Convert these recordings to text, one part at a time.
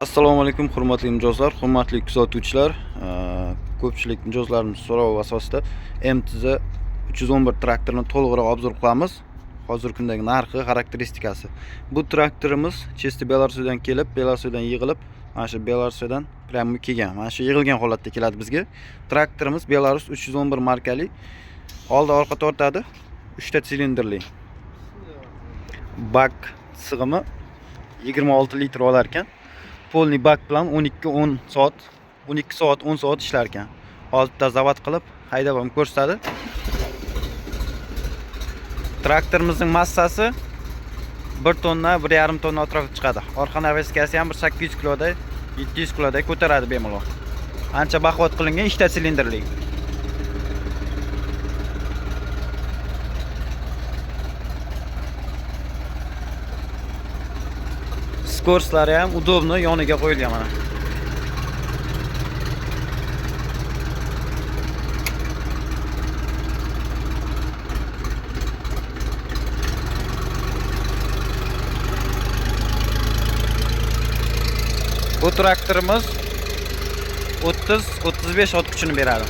Assalomu alaykum hurmatli mijozlar, hurmatli kuzatuvchilar. Ko'pchilik mijozlarimiz so'rovi asosida MTZ 311 traktorini to'liqroq obzor qilamiz. Hozirgi kundagi narxi, xarakteristikasi. Bu traktorimiz Chesti Belarusdan kelib, Belarusdan yig'ilib, mana shu Belarusdan prям kelgan. Mana shu yig'ilgan holatda keladi bizga. Traktorimiz Belarus 311 markali. Oldi orqa tortadi. 3 ta silindrli. Bak sig'imi 26 litr olar ekan. Polni bak bilan 12 soat 10 soat ishlar ekan. Hozirda zavod qilib haydab ham ko'rsatadi. Traktorimizning massasi 1 tonna, 1,5 tonna atrofida chiqadi. Orqa navigatsiyasi ham 800 kiloda, 700 kiloda ko'taradi bemalol. Ancha baquvvat qilingan 2 ta silindrli. Skorslari ham udobno yoniga qo'yilgan mana. Bu traktorimiz 30-35 ot kuchini beradi.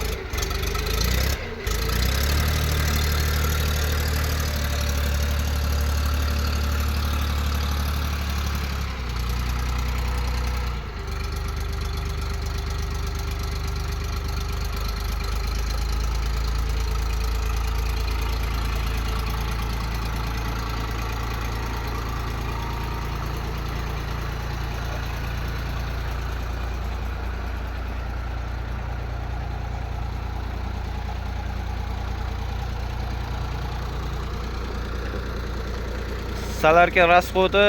Salarga rasxodi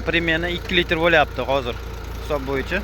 примерно 2 litr bo'lyapti hozir hisob bo'yicha.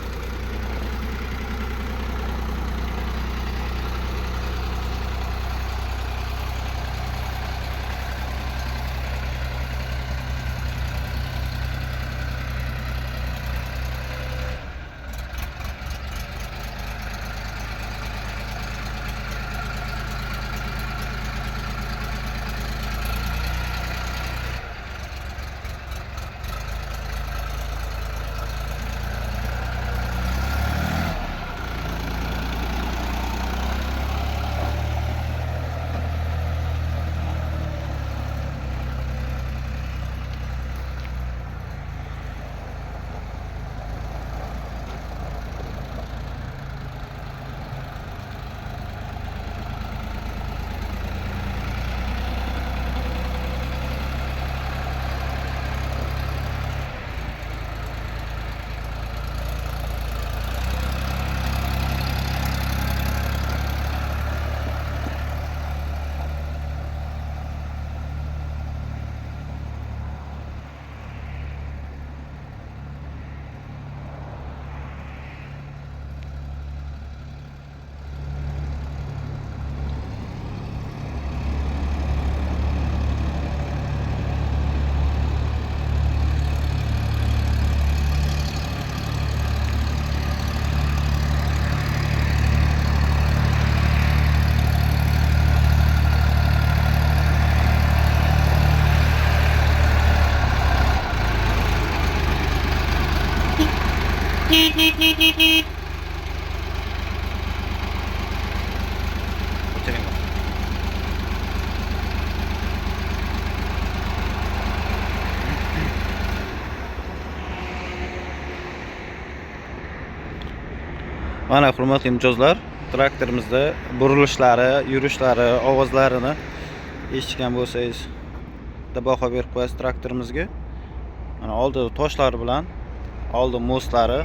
Mana hurmatli mijozlar, traktorimizda burilishlari, yurishlari, ovozlarini eshitgan bo'lsangiz, baho berib qo'yasiz traktorimizga. Mana oldi toshlar bilan, oldi mostlari.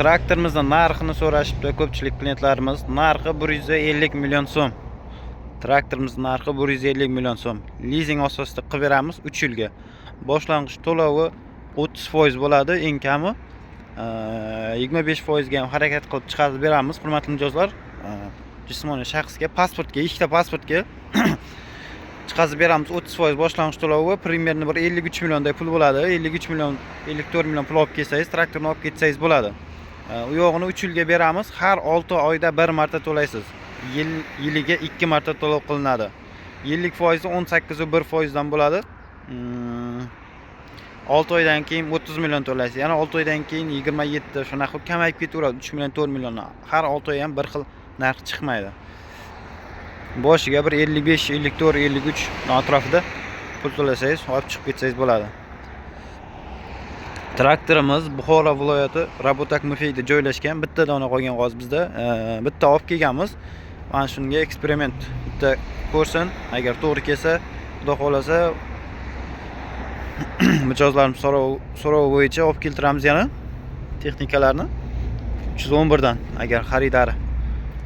Traktorimizning narxini so'rashibdi ko'pchilik klientlarimiz. Narxi 150 million so'm. Traktorimizning narxi 150 million so'm. Lizing asosida qilib beramiz 3 yilga. Boshlang'ich to'lovi 30% bo'ladi, eng kami 25% ga ham harakat qilib chiqarib beramiz. Hurmatli mijozlar, jismoniy shaxsga, pasportga, ikkita pasportga chiqarib beramiz. 30% boshlang'ich to'lovi примерно bir 53 millionday pul bo'ladi. 53 million, 54 million pul olib kelsangiz, traktorni olib ketsangiz bo'ladi. U yog'ini 3 yilga beramiz. Har 6 oyda 1 marta to'laysiz. Yiliga 2 marta to'lov qilinadi. Yillik foizi 18.1% dan bo'ladi. 6 oydan keyin 30 million to'laysiz. Yana 6 oydan keyin 27 shunaqa kamayib ketaveradi. 3 million, 4 million. Har 6 oy ham bir xil narx chiqmaydi. Boshiga bir 55, 54, 53 atrofida pul to'lasangiz, olib chiqib ketsangiz bo'ladi. Traktorimiz Buxoro viloyati Rabotak mufeyda joylashgan. Bitta dona qolgan g'oz bizda. Bitta olib kelganmiz. Mana shunga eksperiment bitta ko'rsin. Agar to'g'ri kelsa, xudo xolasa mijozlarimiz so'rovi bo'yicha olib keltiramiz yana texnikalarni. 311 dan agar xaridari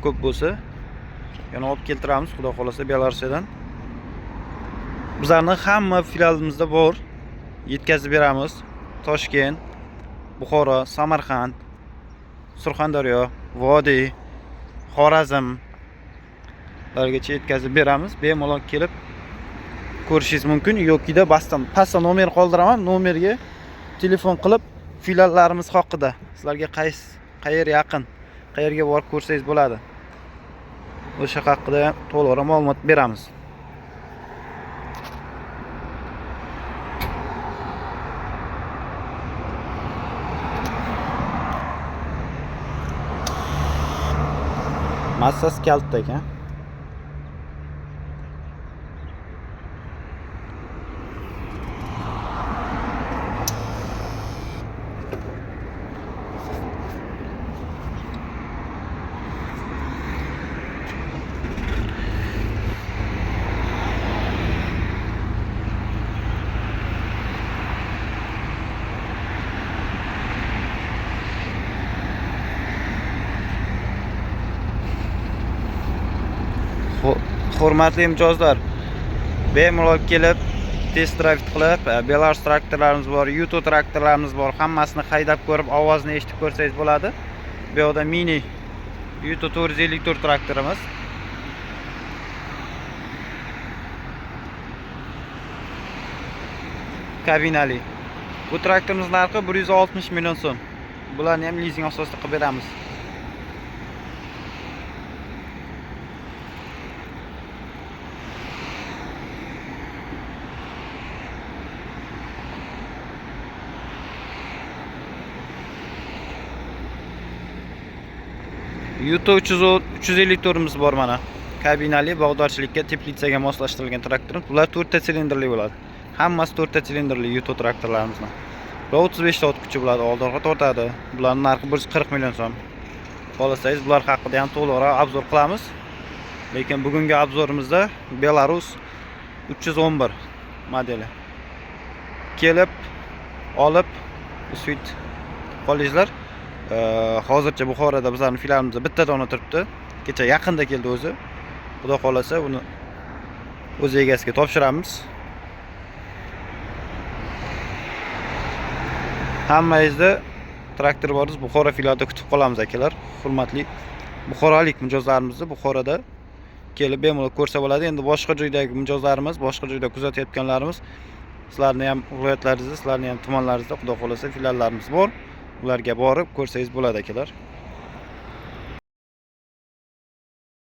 ko'p bo'lsa, yana olib keltiramiz, xudo xolasa Belarusdan. Bizlarning hamma filialimizda bor. Yetkazib beramiz. Toshkent, Buxoro, Samarqand, Surxondaryo, Vodiy, Xorazm largacha yetkazib beramiz. Bemalol kelib ko'rishingiz mumkin. Yo'qida pastda nomer qoldiraman. Nomerga telefon qilib filiallarimiz haqida sizlarga qayer yaqin, qayerga borib ko'rsangiz bo'ladi. O'sha haqida ham to'liq ma'lumot beramiz. Massasi kalta ekan. Hurmatli mijozlar, bemalol kelib test drive qilib, Belarus traktorlarimiz bor, Yuto traktorlarimiz bor. Hammasini haydab ko'rib, ovozini eshitib ko'rsangiz bo'ladi. Bu yerda mini Yuto 454 traktorimiz. Kabinali. Bu traktorimiz narxi 160 million so'm. Bularni ham leasing asosida qilib beramiz. Yuto 354 bor mana. Kabinali, bog'dorchilikka, teplitsaga moslashtirilgan traktorimiz. Bular 4 ta silindrli bo'ladi. Hammasi 4 ta silindrli Yuto traktorlarimizning. Va 35 ta ot kuchi bo'ladi, oldinga tortadi. Bularning narxi 140 million so'm. Xohlasangiz bular haqida ham to'liqroq obzor qilamiz. Lekin bugungi obzorimizda Belarus 311 modeli. Kelib, olib, usvit qo'lingizlar. Hozircha Buxoroda bizlarning filialimizda bitta dona turibdi. Kecha yaqinda keldi o'zi. Xudo xolasa uni o'z egasiga topshiramiz. Hammangizda traktor boriz Buxoro filialida kutib qolamiz akalar. Hurmatli buxorolik mijozlarimizni Buxoroda kelib bemalol ko'rsa bo'ladi. Endi boshqa joydagi mijozlarimiz, boshqa joyda kuzatayotganlarimiz, sizlarning ham viloyatlaringizda, sizlarning ham tumanlaringizda xudo xolasa filiallarimiz bor. Ularga borib ko'rsangiz bo'ladi akalar.